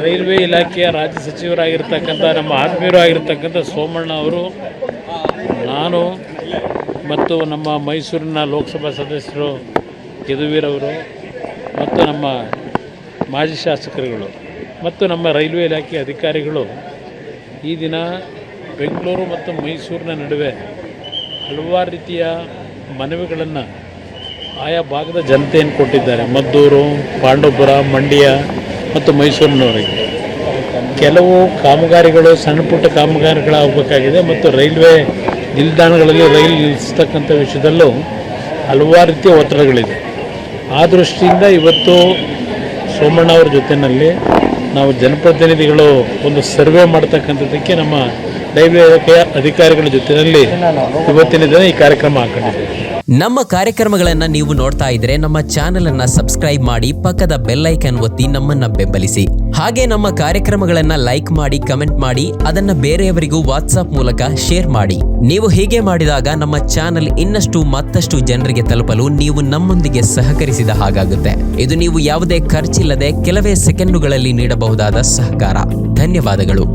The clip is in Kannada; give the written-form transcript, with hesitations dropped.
ರೈಲ್ವೆ ಇಲಾಖೆಯ ರಾಜ್ಯ ಸಚಿವರಾಗಿರ್ತಕ್ಕಂಥ ನಮ್ಮ ಆತ್ಮೀಯರು ಆಗಿರ್ತಕ್ಕಂಥ ಸೋಮಣ್ಣ ಅವರು, ನಾನು ಮತ್ತು ನಮ್ಮ ಮೈಸೂರಿನ ಲೋಕಸಭಾ ಸದಸ್ಯರು ಯದುವೀರವರು ಮತ್ತು ನಮ್ಮ ಮಾಜಿ ಶಾಸಕರುಗಳು ಮತ್ತು ನಮ್ಮ ರೈಲ್ವೆ ಇಲಾಖೆ ಅಧಿಕಾರಿಗಳು ಈ ದಿನ ಬೆಂಗಳೂರು ಮತ್ತು ಮೈಸೂರಿನ ನಡುವೆ ಹಲವಾರು ರೀತಿಯ ಮನವಿಗಳನ್ನು ಆಯಾ ಭಾಗದ ಜನತೆಯನ್ನು ಕೊಟ್ಟಿದ್ದಾರೆ. ಮದ್ದೂರು, ಪಾಂಡವಪುರ, ಮಂಡ್ಯ ಮತ್ತು ಮೈಸೂರಿನವರಿಗೆ ಕೆಲವು ಕಾಮಗಾರಿಗಳು ಸಣ್ಣ ಪುಟ್ಟ ಕಾಮಗಾರಿಗಳಾಗಬೇಕಾಗಿದೆ ಮತ್ತು ರೈಲ್ವೆ ನಿಲ್ದಾಣಗಳಲ್ಲಿ ರೈಲು ನಿಲ್ಲಿಸ್ತಕ್ಕಂಥ ವಿಷಯದಲ್ಲೂ ಹಲವಾರು ರೀತಿಯ ಒತ್ತಡಗಳಿದೆ. ಆ ದೃಷ್ಟಿಯಿಂದ ಇವತ್ತು ಸೋಮಣ್ಣ ಅವ್ರ ಜೊತೆಯಲ್ಲಿ ನಾವು ಜನಪ್ರತಿನಿಧಿಗಳು ಒಂದು ಸರ್ವೆ ಮಾಡ್ತಕ್ಕಂಥದ್ದಕ್ಕೆ ನಮ್ಮ ರೈಲ್ವೆ ಇಲಾಖೆಯ ಅಧಿಕಾರಿಗಳ ಜೊತೆಯಲ್ಲಿ ಇವತ್ತಿನ ದಿನ ಈ ಕಾರ್ಯಕ್ರಮ ಹಾಕೊಂಡಿದ್ದೇವೆ. ನಮ್ಮ ಕಾರ್ಯಕ್ರಮಗಳನ್ನು ನೀವು ನೋಡ್ತಾ ಇದ್ರೆ ನಮ್ಮ ಚಾನೆಲ್ ಅನ್ನ ಸಬ್ಸ್ಕ್ರೈಬ್ ಮಾಡಿ, ಪಕ್ಕದ ಬೆಲ್ ಐಕಾನ್ ಒತ್ತಿ ನಮ್ಮನ್ನ ಬೆಂಬಲಿಸಿ. ಹಾಗೆ ನಮ್ಮ ಕಾರ್ಯಕ್ರಮಗಳನ್ನ ಲೈಕ್ ಮಾಡಿ, ಕಮೆಂಟ್ ಮಾಡಿ, ಅದನ್ನ ಬೇರೆಯವರಿಗೂ ವಾಟ್ಸ್ಆಪ್ ಮೂಲಕ ಶೇರ್ ಮಾಡಿ. ನೀವು ಹೀಗೆ ಮಾಡಿದಾಗ ನಮ್ಮ ಚಾನೆಲ್ ಇನ್ನಷ್ಟು ಮತ್ತಷ್ಟು ಜನರಿಗೆ ತಲುಪಲು ನೀವು ನಮ್ಮೊಂದಿಗೆ ಸಹಕರಿಸಿದ ಹಾಗಾಗುತ್ತೆ. ಇದು ನೀವು ಯಾವುದೇ ಖರ್ಚಿಲ್ಲದೆ ಕೆಲವೇ ಸೆಕೆಂಡುಗಳಲ್ಲಿ ನೀಡಬಹುದಾದ ಸಹಕಾರ. ಧನ್ಯವಾದಗಳು.